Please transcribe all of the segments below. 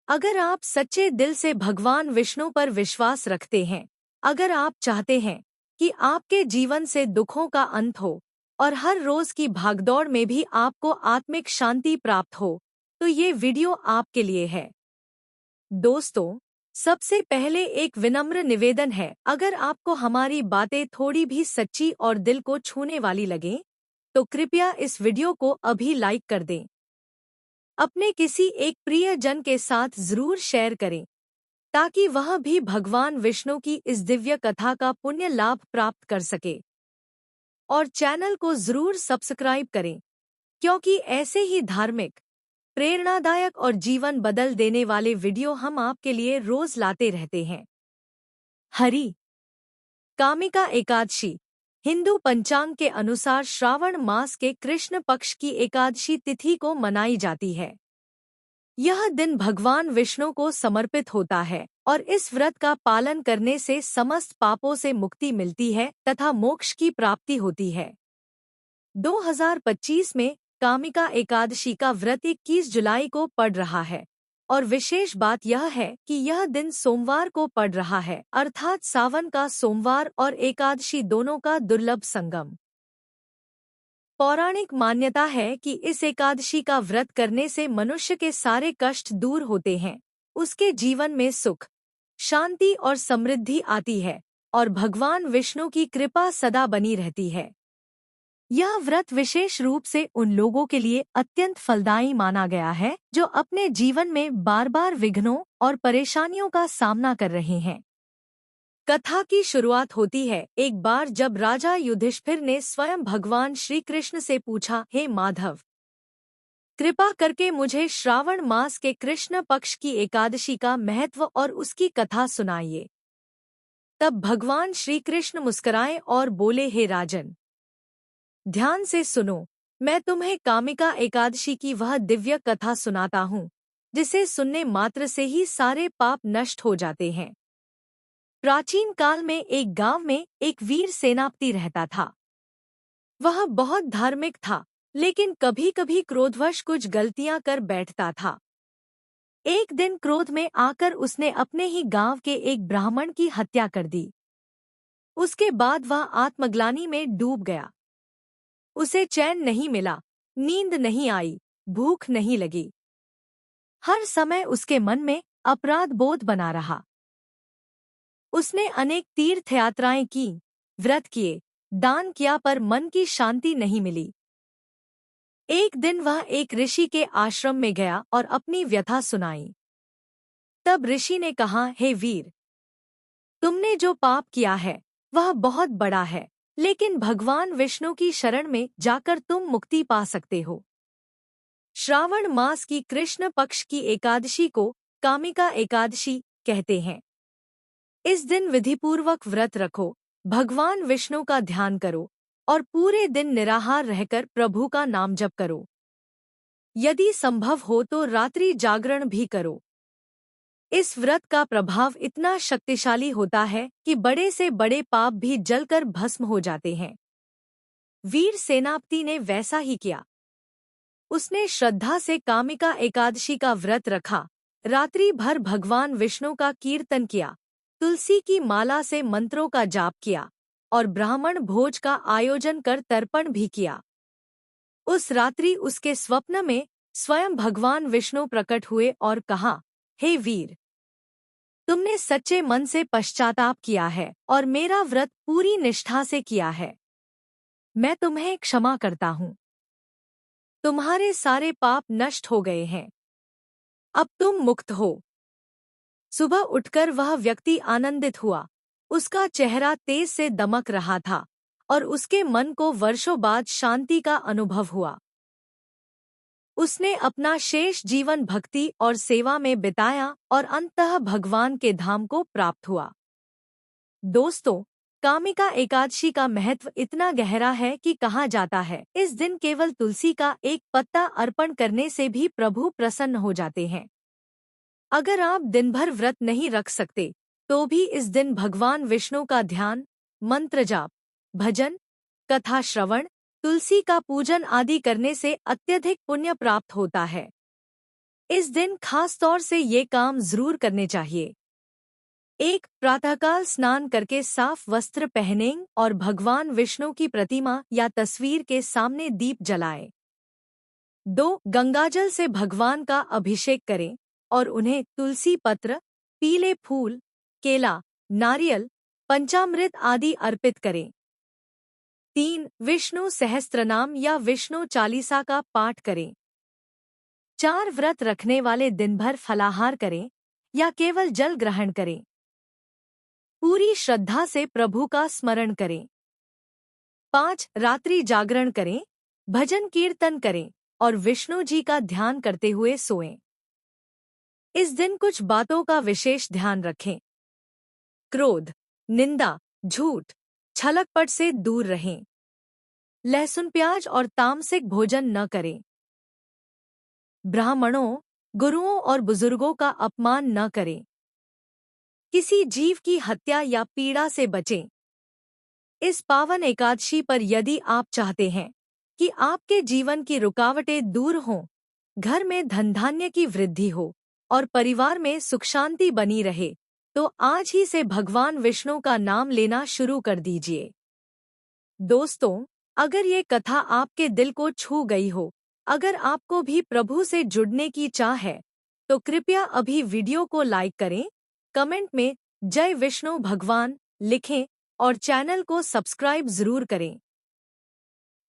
अगर आप सच्चे दिल से भगवान विष्णु पर विश्वास रखते हैं, अगर आप चाहते हैं कि आपके जीवन से दुखों का अंत हो और हर रोज की भागदौड़ में भी आपको आत्मिक शांति प्राप्त हो, तो ये वीडियो आपके लिए है। दोस्तों, सबसे पहले एक विनम्र निवेदन है, अगर आपको हमारी बातें थोड़ी भी सच्ची और दिल को छूने वाली लगें, तो कृपया इस वीडियो को अभी लाइक कर दें। अपने किसी एक प्रियजन के साथ जरूर शेयर करें, ताकि वह भी भगवान विष्णु की इस दिव्य कथा का पुण्य लाभ प्राप्त कर सके। और चैनल को जरूर सब्सक्राइब करें, क्योंकि ऐसे ही धार्मिक, प्रेरणादायक और जीवन बदल देने वाले वीडियो हम आपके लिए रोज लाते रहते हैं। हरि कामिका एकादशी हिंदू पंचांग के अनुसार श्रावण मास के कृष्ण पक्ष की एकादशी तिथि को मनाई जाती है। यह दिन भगवान विष्णु को समर्पित होता है और इस व्रत का पालन करने से समस्त पापों से मुक्ति मिलती है तथा मोक्ष की प्राप्ति होती है। 2025 में कामिका एकादशी का व्रत 21 जुलाई को पड़ रहा है और विशेष बात यह है कि यह दिन सोमवार को पड़ रहा है, अर्थात सावन का सोमवार और एकादशी दोनों का दुर्लभ संगम। पौराणिक मान्यता है कि इस एकादशी का व्रत करने से मनुष्य के सारे कष्ट दूर होते हैं, उसके जीवन में सुख, शांति और समृद्धि आती है और भगवान विष्णु की कृपा सदा बनी रहती है। यह व्रत विशेष रूप से उन लोगों के लिए अत्यंत फलदायी माना गया है जो अपने जीवन में बार बार विघ्नों और परेशानियों का सामना कर रहे हैं। कथा की शुरुआत होती है एक बार जब राजा युधिष्ठिर ने स्वयं भगवान श्री कृष्ण से पूछा, हे माधव, कृपा करके मुझे श्रावण मास के कृष्ण पक्ष की एकादशी का महत्व और उसकी कथा सुनाइए। तब भगवान श्री कृष्ण मुस्कुराए और बोले, हे राजन, ध्यान से सुनो, मैं तुम्हें कामिका एकादशी की वह दिव्य कथा सुनाता हूँ जिसे सुनने मात्र से ही सारे पाप नष्ट हो जाते हैं। प्राचीन काल में एक गांव में एक वीर सेनापति रहता था। वह बहुत धार्मिक था, लेकिन कभी कभी क्रोधवश कुछ गलतियां कर बैठता था। एक दिन क्रोध में आकर उसने अपने ही गांव के एक ब्राह्मण की हत्या कर दी। उसके बाद वह आत्मग्लानि में डूब गया। उसे चैन नहीं मिला, नींद नहीं आई, भूख नहीं लगी। हर समय उसके मन में अपराध बोध बना रहा। उसने अनेक तीर्थ यात्राएं की, व्रत किए, दान किया, पर मन की शांति नहीं मिली। एक दिन वह एक ऋषि के आश्रम में गया और अपनी व्यथा सुनाई। तब ऋषि ने कहा, हे वीर, तुमने जो पाप किया है वह बहुत बड़ा है, लेकिन भगवान विष्णु की शरण में जाकर तुम मुक्ति पा सकते हो। श्रावण मास की कृष्ण पक्ष की एकादशी को कामिका एकादशी कहते हैं। इस दिन विधिपूर्वक व्रत रखो, भगवान विष्णु का ध्यान करो और पूरे दिन निराहार रहकर प्रभु का नाम जप करो। यदि संभव हो तो रात्रि जागरण भी करो। इस व्रत का प्रभाव इतना शक्तिशाली होता है कि बड़े से बड़े पाप भी जलकर भस्म हो जाते हैं। वीर सेनापति ने वैसा ही किया। उसने श्रद्धा से कामिका एकादशी का व्रत रखा, रात्रि भर भगवान विष्णु का कीर्तन किया, तुलसी की माला से मंत्रों का जाप किया और ब्राह्मण भोज का आयोजन कर तर्पण भी किया। उस रात्रि उसके स्वप्न में स्वयं भगवान विष्णु प्रकट हुए और कहा, हे वीर, तुमने सच्चे मन से पश्चाताप किया है और मेरा व्रत पूरी निष्ठा से किया है। मैं तुम्हें क्षमा करता हूँ। तुम्हारे सारे पाप नष्ट हो गए हैं। अब तुम मुक्त हो। सुबह उठकर वह व्यक्ति आनंदित हुआ। उसका चेहरा तेज से दमक रहा था और उसके मन को वर्षों बाद शांति का अनुभव हुआ। उसने अपना शेष जीवन भक्ति और सेवा में बिताया और अंततः भगवान के धाम को प्राप्त हुआ। दोस्तों, कामिका एकादशी का महत्व इतना गहरा है कि कहा जाता है, इस दिन केवल तुलसी का एक पत्ता अर्पण करने से भी प्रभु प्रसन्न हो जाते हैं। अगर आप दिन भर व्रत नहीं रख सकते, तो भी इस दिन भगवान विष्णु का ध्यान, मंत्र जाप, भजन, कथा श्रवण, तुलसी का पूजन आदि करने से अत्यधिक पुण्य प्राप्त होता है। इस दिन खास तौर से ये काम जरूर करने चाहिए। 1. प्रातःकाल स्नान करके साफ वस्त्र पहनें और भगवान विष्णु की प्रतिमा या तस्वीर के सामने दीप जलाएं। 2. गंगाजल से भगवान का अभिषेक करें और उन्हें तुलसी पत्र, पीले फूल, केला, नारियल, पंचामृत आदि अर्पित करें। 3. विष्णु सहस्त्रनाम या विष्णु चालीसा का पाठ करें। 4. व्रत रखने वाले दिन भर फलाहार करें या केवल जल ग्रहण करें। पूरी श्रद्धा से प्रभु का स्मरण करें। 5. रात्रि जागरण करें, भजन कीर्तन करें और विष्णु जी का ध्यान करते हुए सोएं। इस दिन कुछ बातों का विशेष ध्यान रखें। क्रोध, निंदा, झूठ, छलकपट से दूर रहें। लहसुन प्याज और तामसिक भोजन न करें। ब्राह्मणों, गुरुओं और बुजुर्गों का अपमान न करें। किसी जीव की हत्या या पीड़ा से बचें। इस पावन एकादशी पर यदि आप चाहते हैं कि आपके जीवन की रुकावटें दूर हों, घर में धन धान्य की वृद्धि हो और परिवार में सुख शांति बनी रहे, तो आज ही से भगवान विष्णु का नाम लेना शुरू कर दीजिए। दोस्तों, अगर ये कथा आपके दिल को छू गई हो, अगर आपको भी प्रभु से जुड़ने की चाह है, तो कृपया अभी वीडियो को लाइक करें, कमेंट में जय विष्णु भगवान लिखें और चैनल को सब्सक्राइब जरूर करें,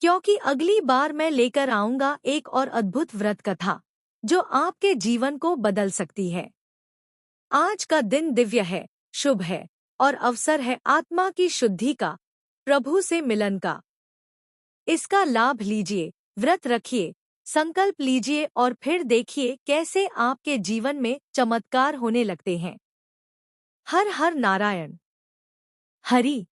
क्योंकि अगली बार मैं लेकर आऊंगा एक और अद्भुत व्रत कथा जो आपके जीवन को बदल सकती है। आज का दिन दिव्य है, शुभ है और अवसर है आत्मा की शुद्धि का, प्रभु से मिलन का। इसका लाभ लीजिए, व्रत रखिए, संकल्प लीजिए और फिर देखिए कैसे आपके जीवन में चमत्कार होने लगते हैं। हर हर नारायण। हरि।